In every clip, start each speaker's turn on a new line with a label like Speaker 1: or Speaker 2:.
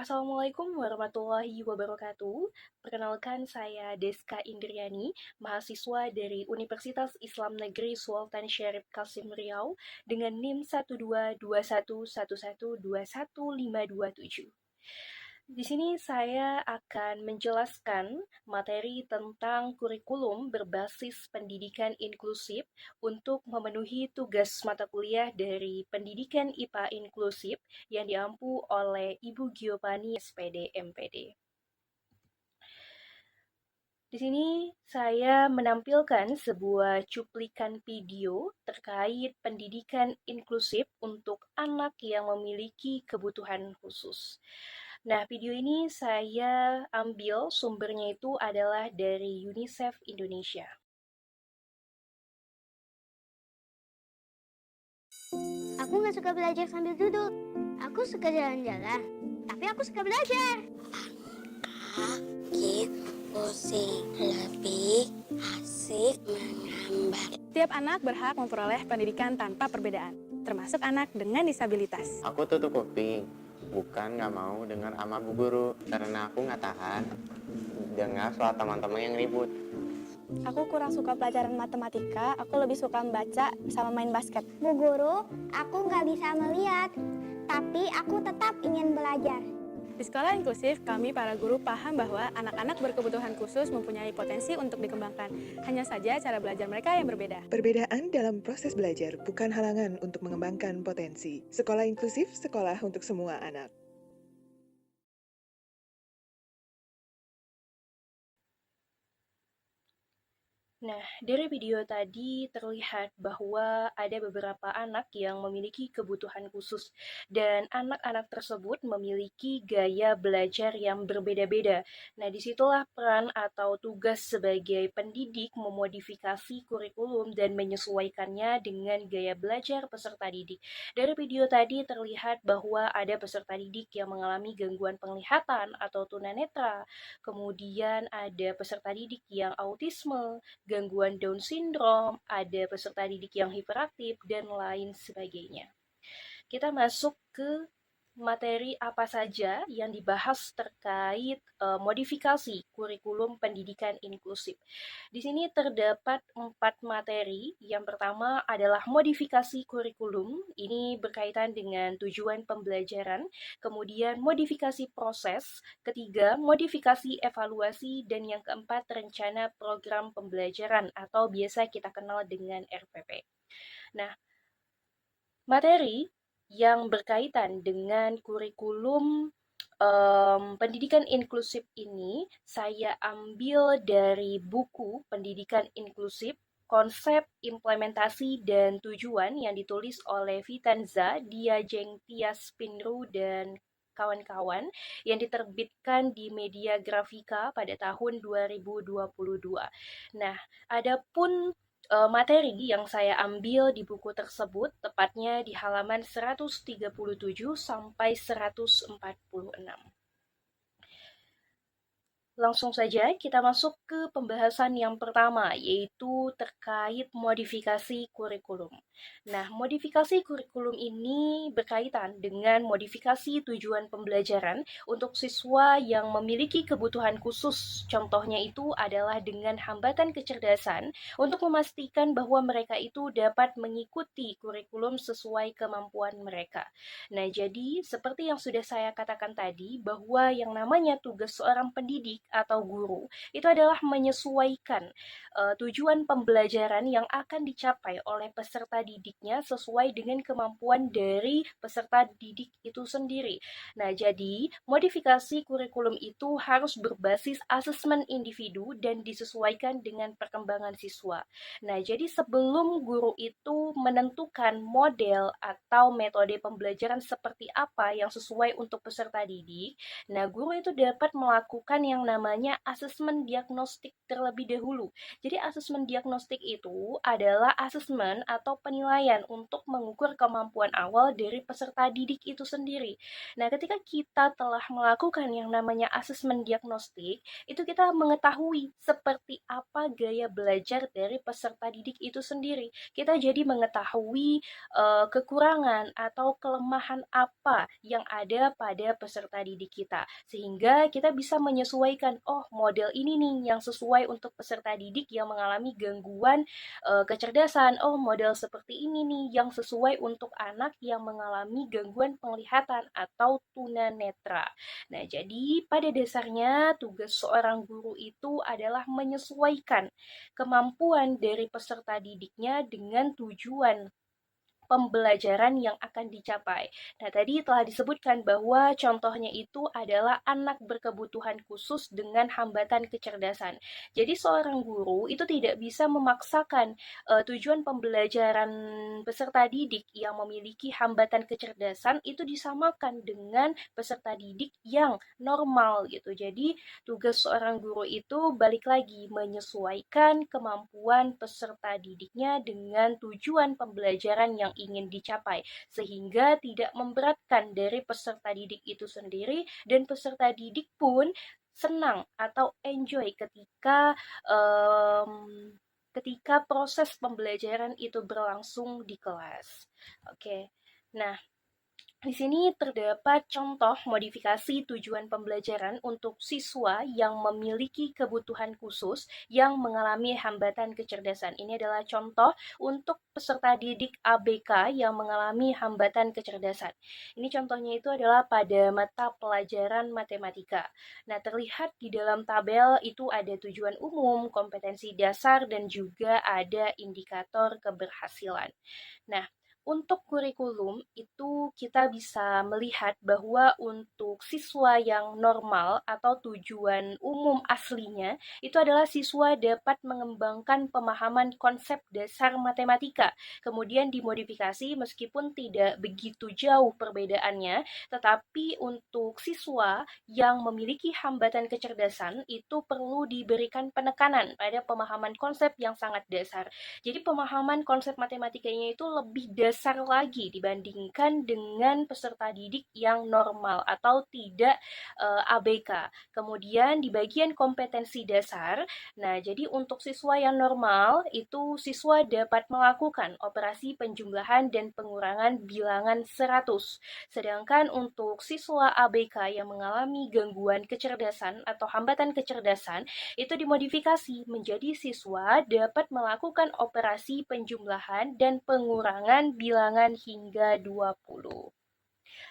Speaker 1: Assalamualaikum warahmatullahi wabarakatuh. Perkenalkan saya Deska Indriani, mahasiswa dari Universitas Islam Negeri Sultan Syarif Kasim Riau dengan NIM 1221111215227. Di sini saya akan menjelaskan materi tentang kurikulum berbasis pendidikan inklusif untuk memenuhi tugas mata kuliah dari Pendidikan IPA Inklusif yang diampu oleh Ibu Giovanni SPD MPD. Di sini saya menampilkan sebuah cuplikan video terkait pendidikan inklusif untuk anak yang memiliki kebutuhan khusus. Nah, video ini saya ambil sumbernya itu adalah dari UNICEF Indonesia.
Speaker 2: Aku nggak suka belajar sambil duduk. Aku suka jalan-jalan, tapi aku suka belajar.
Speaker 3: Kaki pusing, lebih asik menggambar.
Speaker 4: Setiap anak berhak memperoleh pendidikan tanpa perbedaan, termasuk anak dengan disabilitas.
Speaker 5: Aku tutup kuping, bukan nggak mau dengar sama bu guru, karena aku nggak tahan dengar soal teman-teman yang ribut.
Speaker 4: Aku kurang suka pelajaran matematika, aku lebih suka membaca sama main basket.
Speaker 2: Bu Guru, aku nggak bisa melihat, tapi aku tetap ingin belajar.
Speaker 4: Di sekolah inklusif, kami para guru paham bahwa anak-anak berkebutuhan khusus mempunyai potensi untuk dikembangkan. Hanya saja cara belajar mereka yang berbeda.
Speaker 6: Perbedaan dalam proses belajar bukan halangan untuk mengembangkan potensi. Sekolah inklusif, sekolah untuk semua anak.
Speaker 1: Nah, dari video tadi terlihat bahwa ada beberapa anak yang memiliki kebutuhan khusus dan anak-anak tersebut memiliki gaya belajar yang berbeda-beda. Nah, disitulah peran atau tugas sebagai pendidik memodifikasi kurikulum dan menyesuaikannya dengan gaya belajar peserta didik. Dari video tadi terlihat bahwa ada peserta didik yang mengalami gangguan penglihatan atau tunanetra, kemudian ada peserta didik yang autisme, gangguan Down syndrome, ada peserta didik yang hiperaktif, dan lain sebagainya. Kita masuk ke materi apa saja yang dibahas terkait modifikasi kurikulum pendidikan inklusif. Di sini terdapat 4 materi. Yang pertama adalah modifikasi kurikulum. Ini berkaitan dengan tujuan pembelajaran. Kemudian modifikasi proses. Ketiga, modifikasi evaluasi. Dan yang keempat, rencana program pembelajaran atau biasa kita kenal dengan RPP. Nah, materi yang berkaitan dengan kurikulum pendidikan inklusif ini saya ambil dari buku Pendidikan Inklusif, Konsep, Implementasi, dan Tujuan yang ditulis oleh Vitanza, Diajeng Tias Pinru, dan kawan-kawan yang diterbitkan di Media Grafika pada tahun 2022. Nah, adapun materi yang saya ambil di buku tersebut tepatnya di halaman 137 sampai 146. Langsung saja kita masuk ke pembahasan yang pertama, yaitu terkait modifikasi kurikulum. Nah, modifikasi kurikulum ini berkaitan dengan modifikasi tujuan pembelajaran untuk siswa yang memiliki kebutuhan khusus. Contohnya itu adalah dengan hambatan kecerdasan untuk memastikan bahwa mereka itu dapat mengikuti kurikulum sesuai kemampuan mereka. Nah, jadi seperti yang sudah saya katakan tadi, bahwa yang namanya tugas seorang pendidik atau guru itu adalah menyesuaikan tujuan pembelajaran yang akan dicapai oleh peserta didiknya sesuai dengan kemampuan dari peserta didik itu sendiri. Nah, jadi modifikasi kurikulum itu harus berbasis asesmen individu dan disesuaikan dengan perkembangan siswa. Nah, jadi sebelum guru itu menentukan model atau metode pembelajaran seperti apa yang sesuai untuk peserta didik, nah guru itu dapat melakukan yang namanya asesmen diagnostik terlebih dahulu. Jadi asesmen diagnostik itu adalah asesmen atau penilaian untuk mengukur kemampuan awal dari peserta didik itu sendiri. Nah, ketika kita telah melakukan yang namanya asesmen diagnostik, itu kita mengetahui seperti apa gaya belajar dari peserta didik itu sendiri. Kita jadi mengetahui kekurangan atau kelemahan apa yang ada pada peserta didik kita. Sehingga kita bisa menyesuaikan, oh model ini nih yang sesuai untuk peserta didik yang mengalami gangguan kecerdasan. Oh model seperti ini nih yang sesuai untuk anak yang mengalami gangguan penglihatan atau tunanetra. Nah, jadi pada dasarnya tugas seorang guru itu adalah menyesuaikan kemampuan dari peserta didiknya dengan tujuan pembelajaran yang akan dicapai. Nah, tadi telah disebutkan bahwa contohnya itu adalah anak berkebutuhan khusus dengan hambatan kecerdasan. Jadi, seorang guru itu tidak bisa memaksakan tujuan pembelajaran peserta didik yang memiliki hambatan kecerdasan itu disamakan dengan peserta didik yang normal gitu. Jadi, tugas seorang guru itu balik lagi menyesuaikan kemampuan peserta didiknya dengan tujuan pembelajaran yang ingin dicapai, sehingga tidak memberatkan dari peserta didik itu sendiri, dan peserta didik pun senang atau enjoy ketika proses pembelajaran itu berlangsung di kelas. Oke. Nah, di sini terdapat contoh modifikasi tujuan pembelajaran untuk siswa yang memiliki kebutuhan khusus yang mengalami hambatan kecerdasan. Ini adalah contoh untuk peserta didik ABK yang mengalami hambatan kecerdasan. Ini contohnya itu adalah pada mata pelajaran matematika. Nah, terlihat di dalam tabel itu ada tujuan umum, kompetensi dasar, dan juga ada indikator keberhasilan. Nah, untuk kurikulum itu kita bisa melihat bahwa untuk siswa yang normal atau tujuan umum aslinya itu adalah siswa dapat mengembangkan pemahaman konsep dasar matematika. Kemudian dimodifikasi meskipun tidak begitu jauh perbedaannya, tetapi untuk siswa yang memiliki hambatan kecerdasan itu perlu diberikan penekanan pada pemahaman konsep yang sangat dasar. Jadi pemahaman konsep matematikanya itu lebih dasar lagi dibandingkan dengan peserta didik yang normal atau tidak ABK. Kemudian di bagian kompetensi dasar, nah jadi untuk siswa yang normal itu siswa dapat melakukan operasi penjumlahan dan pengurangan bilangan 100. Sedangkan untuk siswa ABK yang mengalami gangguan kecerdasan atau hambatan kecerdasan itu dimodifikasi menjadi siswa dapat melakukan operasi penjumlahan dan pengurangan bilangan hingga 20.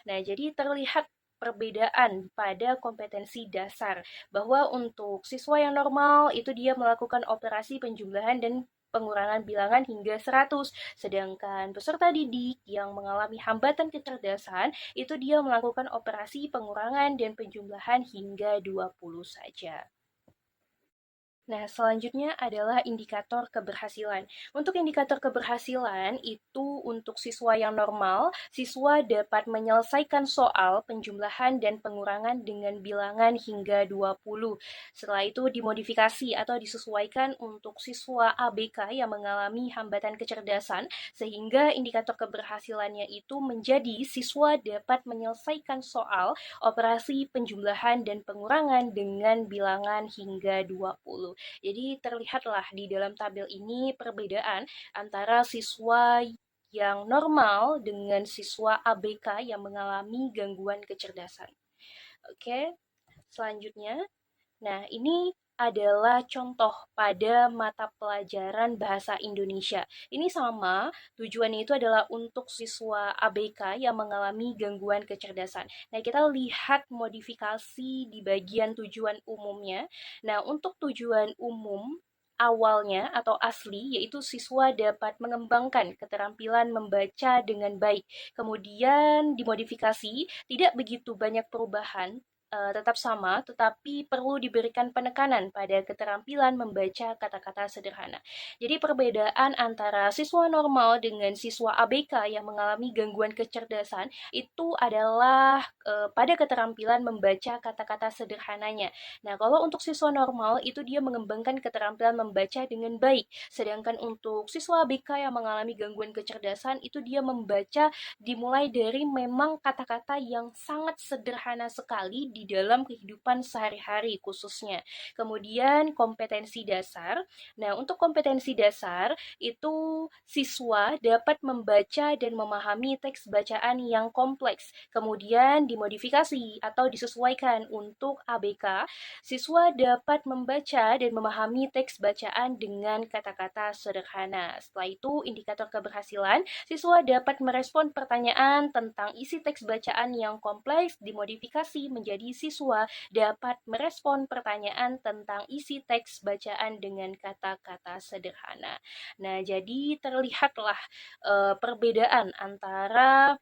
Speaker 1: Nah, jadi terlihat perbedaan pada kompetensi dasar, bahwa untuk siswa yang normal itu dia melakukan operasi penjumlahan dan pengurangan bilangan hingga 100, sedangkan peserta didik yang mengalami hambatan kecerdasan itu dia melakukan operasi pengurangan dan penjumlahan hingga 20 saja. Nah, selanjutnya adalah indikator keberhasilan. Untuk indikator keberhasilan itu untuk siswa yang normal, siswa dapat menyelesaikan soal penjumlahan dan pengurangan dengan bilangan hingga 20. Setelah itu dimodifikasi atau disesuaikan untuk siswa ABK yang mengalami hambatan kecerdasan, sehingga indikator keberhasilannya itu menjadi siswa dapat menyelesaikan soal operasi penjumlahan dan pengurangan dengan bilangan hingga 20. Jadi terlihatlah di dalam tabel ini perbedaan antara siswa yang normal dengan siswa ABK yang mengalami gangguan kecerdasan. Oke, selanjutnya. Nah, ini adalah contoh pada mata pelajaran bahasa Indonesia. Ini sama, tujuannya itu adalah untuk siswa ABK yang mengalami gangguan kecerdasan. Nah, kita lihat modifikasi di bagian tujuan umumnya. Nah, untuk tujuan umum awalnya atau asli, yaitu siswa dapat mengembangkan keterampilan membaca dengan baik. Kemudian dimodifikasi, tidak begitu banyak perubahan, tetap sama, tetapi perlu diberikan penekanan pada keterampilan membaca kata-kata sederhana. Jadi perbedaan antara siswa normal dengan siswa ABK yang mengalami gangguan kecerdasan itu adalah pada keterampilan membaca kata-kata sederhananya. Nah, kalau untuk siswa normal itu dia mengembangkan keterampilan membaca dengan baik, sedangkan untuk siswa ABK yang mengalami gangguan kecerdasan itu dia membaca dimulai dari memang kata-kata yang sangat sederhana sekali di dalam kehidupan sehari-hari khususnya. Kemudian kompetensi dasar. Nah, untuk kompetensi dasar itu siswa dapat membaca dan memahami teks bacaan yang kompleks. Kemudian dimodifikasi atau disesuaikan untuk ABK, siswa dapat membaca dan memahami teks bacaan dengan kata-kata sederhana. Setelah itu, indikator keberhasilan, siswa dapat merespon pertanyaan tentang isi teks bacaan yang kompleks, dimodifikasi menjadi siswa dapat merespon pertanyaan tentang isi teks bacaan dengan kata-kata sederhana. Nah, jadi terlihatlah perbedaan antara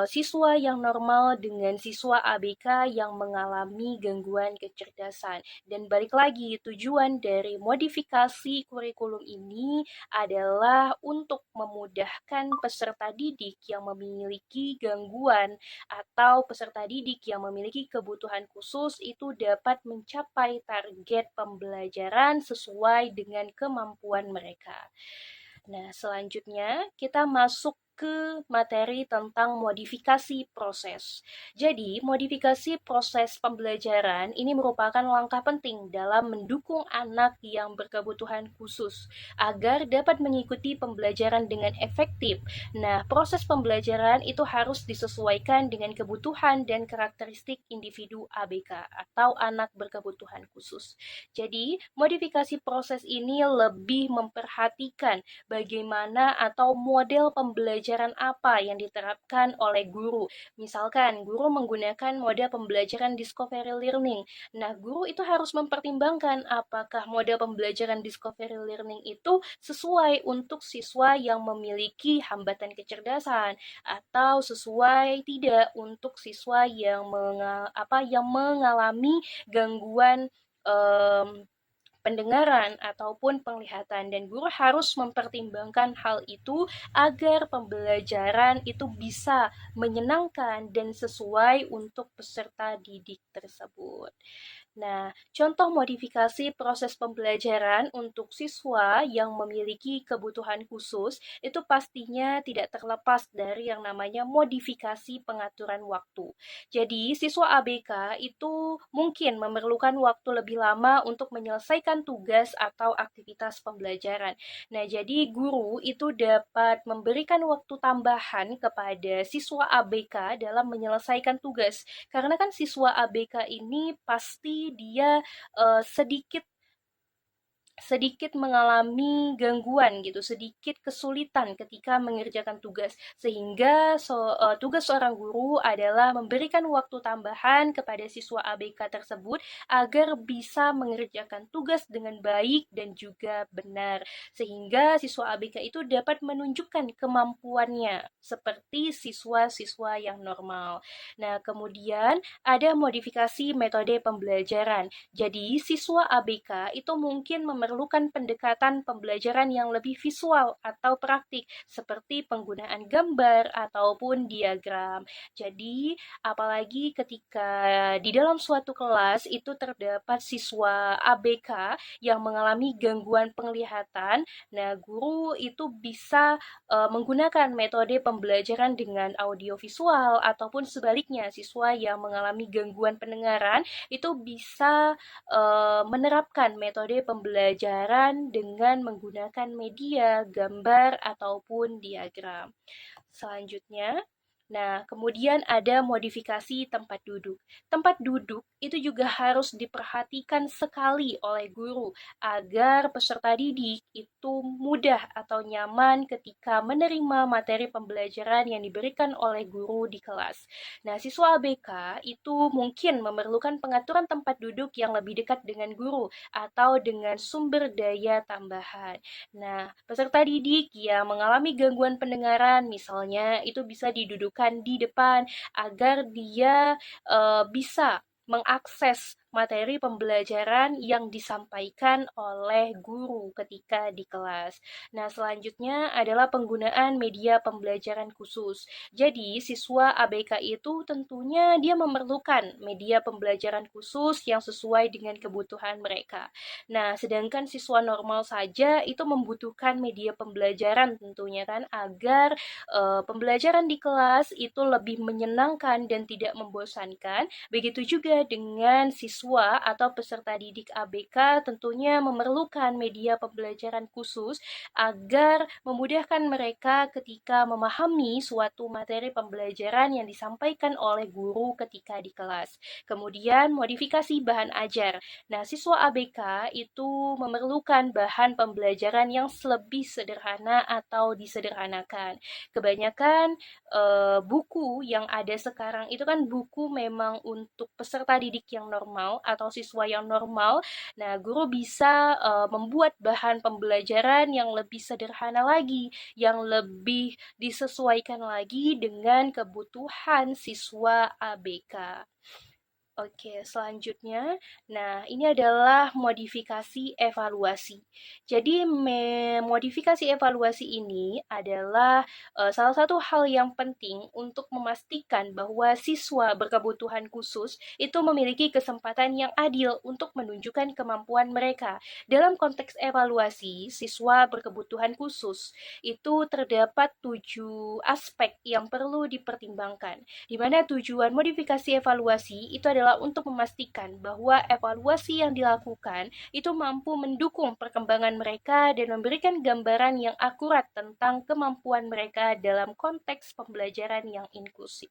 Speaker 1: siswa yang normal dengan siswa ABK yang mengalami gangguan kecerdasan. Dan balik lagi, tujuan dari modifikasi kurikulum ini adalah untuk memudahkan peserta didik yang memiliki gangguan atau peserta didik yang memiliki kebutuhan khusus itu dapat mencapai target pembelajaran sesuai dengan kemampuan mereka. Nah, selanjutnya kita masuk ke materi tentang modifikasi proses. Jadi, modifikasi proses pembelajaran ini merupakan langkah penting dalam mendukung anak yang berkebutuhan khusus agar dapat mengikuti pembelajaran dengan efektif. Nah, proses pembelajaran itu harus disesuaikan dengan kebutuhan dan karakteristik individu ABK atau anak berkebutuhan khusus. Jadi, modifikasi proses ini lebih memperhatikan bagaimana atau model pembelajaran apa yang diterapkan oleh guru. Misalkan, guru menggunakan model pembelajaran discovery learning. Nah, guru itu harus mempertimbangkan apakah model pembelajaran discovery learning itu sesuai untuk siswa yang memiliki hambatan kecerdasan atau sesuai tidak untuk siswa yang mengalami gangguan pendengaran ataupun penglihatan, dan guru harus mempertimbangkan hal itu agar pembelajaran itu bisa menyenangkan dan sesuai untuk peserta didik tersebut. Nah, contoh modifikasi proses pembelajaran untuk siswa yang memiliki kebutuhan khusus itu pastinya tidak terlepas dari yang namanya modifikasi pengaturan waktu. Jadi, siswa ABK itu mungkin memerlukan waktu lebih lama untuk menyelesaikan tugas atau aktivitas pembelajaran. Nah, jadi guru itu dapat memberikan waktu tambahan kepada siswa ABK dalam menyelesaikan tugas. Karena kan siswa ABK ini pasti dia sedikit mengalami gangguan gitu, sedikit kesulitan ketika mengerjakan tugas. Sehingga tugas seorang guru adalah memberikan waktu tambahan kepada siswa ABK tersebut agar bisa mengerjakan tugas dengan baik dan juga benar. Sehingga siswa ABK itu dapat menunjukkan kemampuannya seperti siswa-siswa yang normal. Nah, kemudian ada modifikasi metode pembelajaran. Jadi, siswa ABK itu mungkin memerlukan pendekatan pembelajaran yang lebih visual atau praktik, seperti penggunaan gambar ataupun diagram. Jadi, apalagi ketika di dalam suatu kelas itu terdapat siswa ABK yang mengalami gangguan penglihatan, nah guru itu bisa menggunakan metode pembelajaran dengan audiovisual ataupun sebaliknya, siswa yang mengalami gangguan pendengaran itu bisa menerapkan metode pembelajaran dengan menggunakan media, gambar, ataupun diagram. Selanjutnya, nah, kemudian ada modifikasi tempat duduk. Tempat duduk itu juga harus diperhatikan sekali oleh guru agar peserta didik itu mudah atau nyaman ketika menerima materi pembelajaran yang diberikan oleh guru di kelas. Nah, siswa ABK itu mungkin memerlukan pengaturan tempat duduk yang lebih dekat dengan guru atau dengan sumber daya tambahan. Nah, peserta didik yang mengalami gangguan pendengaran misalnya itu bisa didudukkan di depan agar dia bisa mengakses materi pembelajaran yang disampaikan oleh guru ketika di kelas. Nah, selanjutnya adalah penggunaan media pembelajaran khusus. Jadi, siswa ABK itu tentunya dia memerlukan media pembelajaran khusus yang sesuai dengan kebutuhan mereka. Nah, sedangkan siswa normal saja itu membutuhkan media pembelajaran tentunya kan agar pembelajaran di kelas itu lebih menyenangkan dan tidak membosankan. Begitu juga dengan siswa atau peserta didik ABK tentunya memerlukan media pembelajaran khusus agar memudahkan mereka ketika memahami suatu materi pembelajaran yang disampaikan oleh guru ketika di kelas. Kemudian modifikasi bahan ajar. Nah, siswa ABK itu memerlukan bahan pembelajaran yang lebih sederhana atau disederhanakan. Kebanyakan buku yang ada sekarang itu kan buku memang untuk peserta didik yang normal atau siswa yang normal. Nah, guru bisa membuat bahan pembelajaran yang lebih sederhana lagi, yang lebih disesuaikan lagi dengan kebutuhan siswa ABK. Oke, selanjutnya, nah ini adalah modifikasi evaluasi. Jadi, modifikasi evaluasi ini adalah salah satu hal yang penting untuk memastikan bahwa siswa berkebutuhan khusus itu memiliki kesempatan yang adil untuk menunjukkan kemampuan mereka. Dalam konteks evaluasi, siswa berkebutuhan khusus itu terdapat 7 aspek yang perlu dipertimbangkan, di mana tujuan modifikasi evaluasi itu adalah untuk memastikan bahwa evaluasi yang dilakukan itu mampu mendukung perkembangan mereka dan memberikan gambaran yang akurat tentang kemampuan mereka dalam konteks pembelajaran yang inklusif.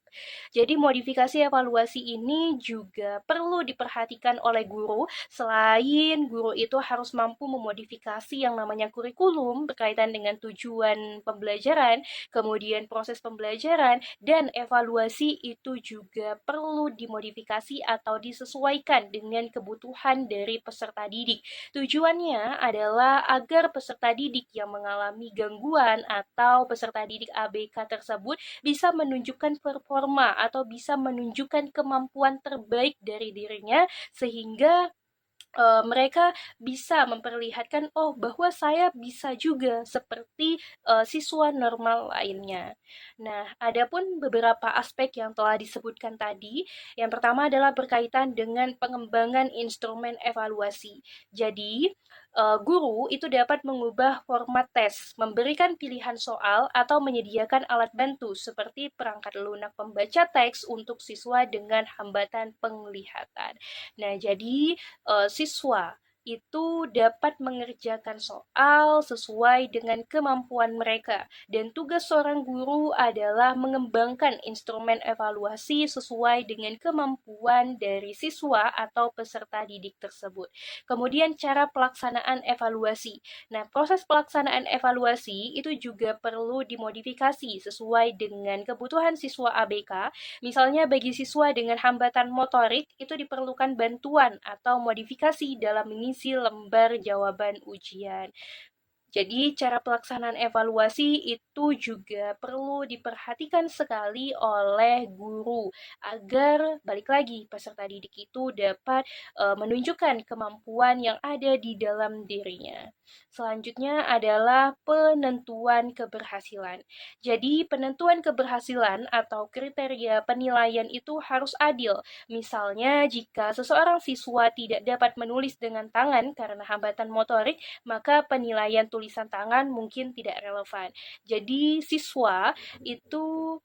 Speaker 1: Jadi modifikasi evaluasi ini juga perlu diperhatikan oleh guru. Selain guru itu harus mampu memodifikasi yang namanya kurikulum berkaitan dengan tujuan pembelajaran, kemudian proses pembelajaran, dan evaluasi itu juga perlu dimodifikasi atau disesuaikan dengan kebutuhan dari peserta didik. Tujuannya adalah agar peserta didik yang mengalami gangguan atau peserta didik ABK tersebut bisa menunjukkan performa atau bisa menunjukkan kemampuan terbaik dari dirinya sehingga mereka bisa memperlihatkan bahwa saya bisa juga seperti siswa normal lainnya. Nah, adapun beberapa aspek yang telah disebutkan tadi, yang pertama adalah berkaitan dengan pengembangan instrumen evaluasi. Jadi, guru itu dapat mengubah format tes, memberikan pilihan soal, atau menyediakan alat bantu seperti perangkat lunak pembaca teks untuk siswa dengan hambatan penglihatan. Nah, jadi siswa itu dapat mengerjakan soal sesuai dengan kemampuan mereka. Dan tugas seorang guru adalah mengembangkan instrumen evaluasi sesuai dengan kemampuan dari siswa atau peserta didik tersebut. Kemudian cara pelaksanaan evaluasi. Nah, proses pelaksanaan evaluasi itu juga perlu dimodifikasi sesuai dengan kebutuhan siswa ABK. Misalnya bagi siswa dengan hambatan motorik itu diperlukan bantuan atau modifikasi dalam mengisi lembar jawaban ujian. Jadi cara pelaksanaan evaluasi itu juga perlu diperhatikan sekali oleh guru agar balik lagi peserta didik itu dapat menunjukkan kemampuan yang ada di dalam dirinya. Selanjutnya adalah penentuan keberhasilan. Jadi penentuan keberhasilan atau kriteria penilaian itu harus adil. Misalnya jika seseorang siswa tidak dapat menulis dengan tangan karena hambatan motorik, maka penilaian tulisan tangan mungkin tidak relevan. Jadi siswa itu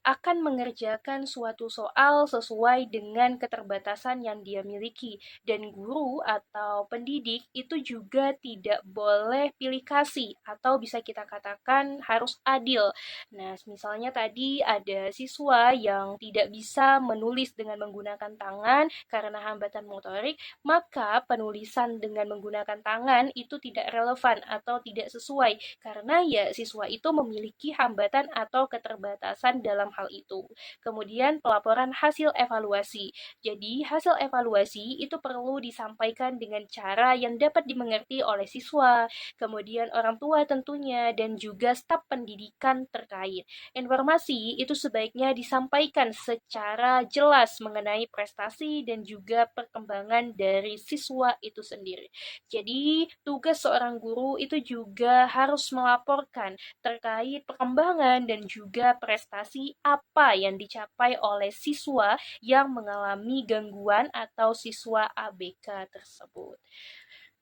Speaker 1: akan mengerjakan suatu soal sesuai dengan keterbatasan yang dia miliki. Dan guru atau pendidik itu juga tidak boleh pilih kasih atau bisa kita katakan harus adil. Nah, misalnya tadi ada siswa yang tidak bisa menulis dengan menggunakan tangan karena hambatan motorik, maka penulisan dengan menggunakan tangan itu tidak relevan atau tidak sesuai karena ya siswa itu memiliki hambatan atau keterbatasan keterbatasan dalam hal itu. Kemudian pelaporan hasil evaluasi. Jadi hasil evaluasi itu perlu disampaikan dengan cara yang dapat dimengerti oleh siswa, kemudian orang tua tentunya, dan juga staf pendidikan terkait. Informasi itu sebaiknya disampaikan secara jelas mengenai prestasi dan juga perkembangan dari siswa itu sendiri. Jadi, tugas seorang guru itu juga harus melaporkan terkait perkembangan dan juga prestasi apa yang dicapai oleh siswa yang mengalami gangguan atau siswa ABK tersebut.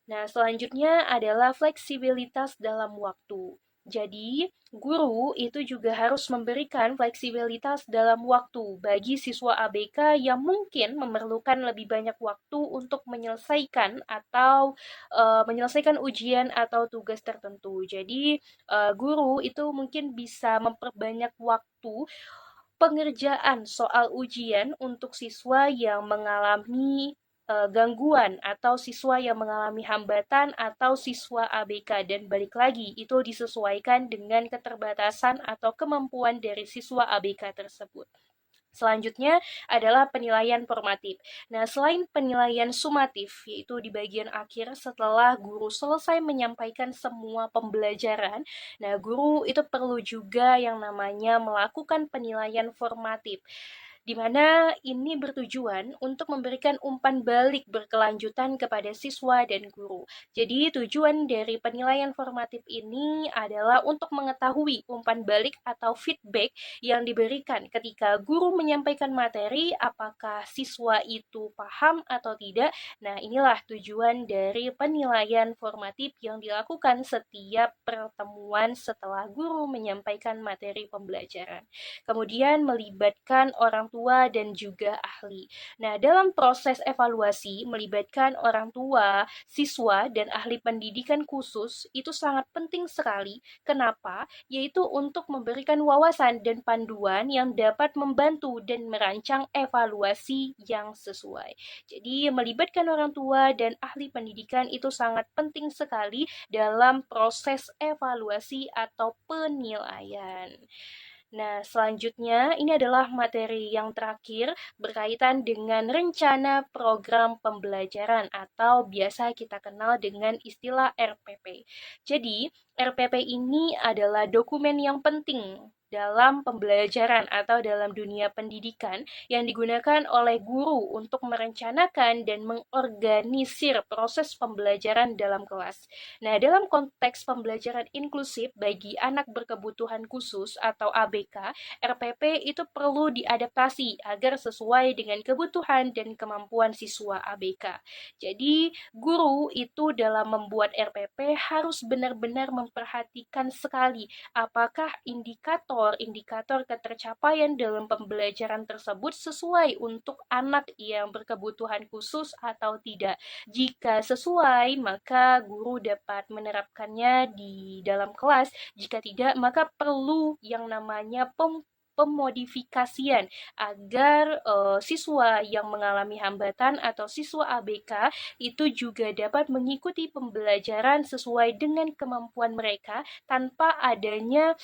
Speaker 1: Nah, selanjutnya adalah fleksibilitas dalam waktu. Jadi, guru itu juga harus memberikan fleksibilitas dalam waktu bagi siswa ABK yang mungkin memerlukan lebih banyak waktu untuk menyelesaikan atau menyelesaikan ujian atau tugas tertentu. Jadi, guru itu mungkin bisa memperbanyak waktu pengerjaan soal ujian untuk siswa yang mengalami gangguan atau siswa yang mengalami hambatan atau siswa ABK, dan balik lagi itu disesuaikan dengan keterbatasan atau kemampuan dari siswa ABK tersebut. Selanjutnya adalah penilaian formatif. Nah, selain penilaian sumatif, yaitu di bagian akhir setelah guru selesai menyampaikan semua pembelajaran, nah guru itu perlu juga yang namanya melakukan penilaian formatif, di mana ini bertujuan untuk memberikan umpan balik berkelanjutan kepada siswa dan guru. Jadi tujuan dari penilaian formatif ini adalah untuk mengetahui umpan balik atau feedback yang diberikan ketika guru menyampaikan materi, apakah siswa itu paham atau tidak. Nah, inilah tujuan dari penilaian formatif yang dilakukan setiap pertemuan setelah guru menyampaikan materi pembelajaran. Kemudian melibatkan orang tua dan juga ahli. Nah, dalam proses evaluasi melibatkan orang tua, siswa, dan ahli pendidikan khusus itu sangat penting sekali. Kenapa? Yaitu untuk memberikan wawasan dan panduan yang dapat membantu dan merancang evaluasi yang sesuai. Jadi, melibatkan orang tua dan ahli pendidikan itu sangat penting sekali dalam proses evaluasi atau penilaian. Nah, selanjutnya ini adalah materi yang terakhir berkaitan dengan rencana program pembelajaran atau biasa kita kenal dengan istilah RPP. Jadi, RPP ini adalah dokumen yang penting dalam pembelajaran atau dalam dunia pendidikan yang digunakan oleh guru untuk merencanakan dan mengorganisir proses pembelajaran dalam kelas. Nah, dalam konteks pembelajaran inklusif bagi anak berkebutuhan khusus atau ABK, RPP itu perlu diadaptasi agar sesuai dengan kebutuhan dan kemampuan siswa ABK. Jadi, guru itu dalam membuat RPP harus benar-benar memperhatikan sekali apakah indikator ketercapaian dalam pembelajaran tersebut sesuai untuk anak yang berkebutuhan khusus atau tidak. Jika sesuai, maka guru dapat menerapkannya di dalam kelas. Jika tidak, maka perlu yang namanya pemodifikasian agar siswa yang mengalami hambatan atau siswa ABK itu juga dapat mengikuti pembelajaran sesuai dengan kemampuan mereka tanpa adanya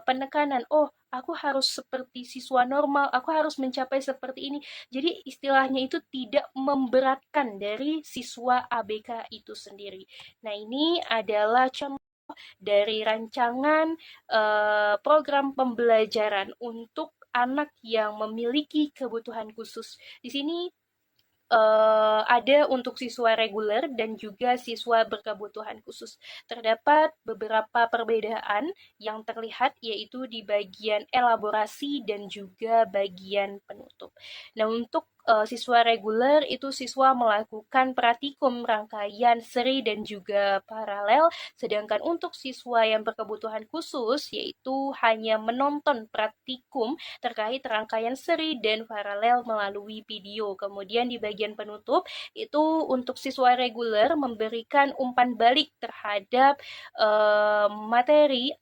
Speaker 1: penekanan, oh aku harus seperti siswa normal, aku harus mencapai seperti ini. Jadi istilahnya itu tidak memberatkan dari siswa ABK itu sendiri. Nah, ini adalah contoh dari rancangan program pembelajaran untuk anak yang memiliki kebutuhan khusus. Di sini ada untuk siswa reguler dan juga siswa berkebutuhan khusus. Terdapat beberapa perbedaan yang terlihat yaitu di bagian elaborasi dan juga bagian penutup. Nah, untuk siswa reguler itu siswa melakukan praktikum rangkaian seri dan juga paralel, sedangkan untuk siswa yang berkebutuhan khusus yaitu hanya menonton praktikum terkait rangkaian seri dan paralel melalui video. Kemudian di bagian penutup itu untuk siswa reguler memberikan umpan balik terhadap materi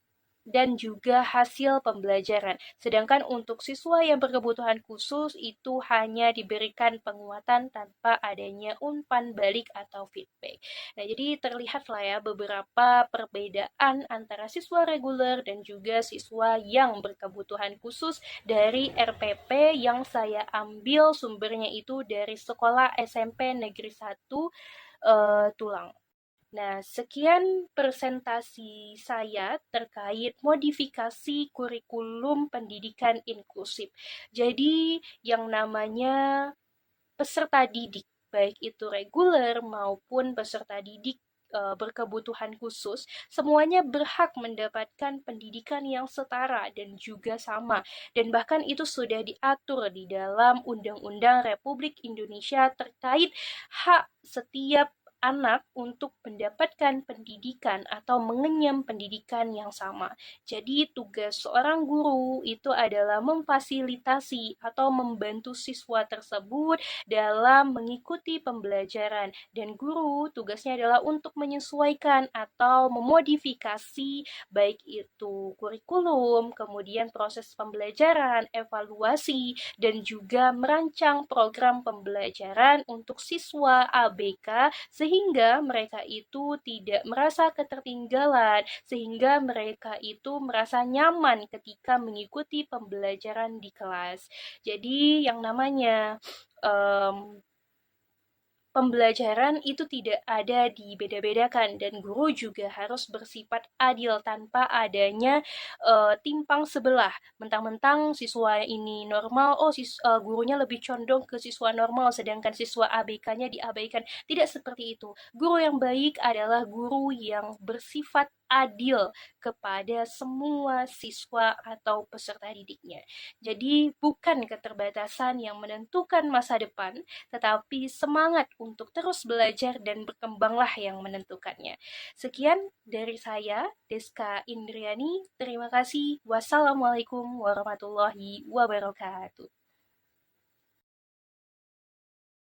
Speaker 1: dan juga hasil pembelajaran. Sedangkan untuk siswa yang berkebutuhan khusus itu hanya diberikan penguatan tanpa adanya umpan balik atau feedback. Nah, jadi terlihatlah ya beberapa perbedaan antara siswa reguler dan juga siswa yang berkebutuhan khusus dari RPP yang saya ambil sumbernya itu dari Sekolah SMP Negeri 1 Tulang. Nah, sekian presentasi saya terkait modifikasi kurikulum pendidikan inklusif. Jadi, yang namanya peserta didik, baik itu reguler maupun peserta didik berkebutuhan khusus, semuanya berhak mendapatkan pendidikan yang setara dan juga sama. Dan bahkan itu sudah diatur di dalam Undang-Undang Republik Indonesia terkait hak setiap anak untuk mendapatkan pendidikan atau mengenyam pendidikan yang sama. Jadi tugas seorang guru itu adalah memfasilitasi atau membantu siswa tersebut dalam mengikuti pembelajaran, dan guru tugasnya adalah untuk menyesuaikan atau memodifikasi baik itu kurikulum, kemudian proses pembelajaran, evaluasi, dan juga merancang program pembelajaran untuk siswa ABK sehingga mereka itu tidak merasa ketertinggalan, sehingga mereka itu merasa nyaman ketika mengikuti pembelajaran di kelas. Jadi yang namanya pembelajaran itu tidak ada dibeda-bedakan, dan guru juga harus bersifat adil tanpa adanya timpang sebelah. Mentang-mentang siswa ini normal, gurunya lebih condong ke siswa normal, sedangkan siswa ABK-nya diabaikan. Tidak seperti itu. Guru yang baik adalah guru yang bersifat adil kepada semua siswa atau peserta didiknya. Jadi bukan keterbatasan yang menentukan masa depan, tetapi semangat untuk terus belajar dan berkembanglah yang menentukannya. Sekian dari saya, Deska Indriani. Terima kasih. Wassalamualaikum warahmatullahi wabarakatuh.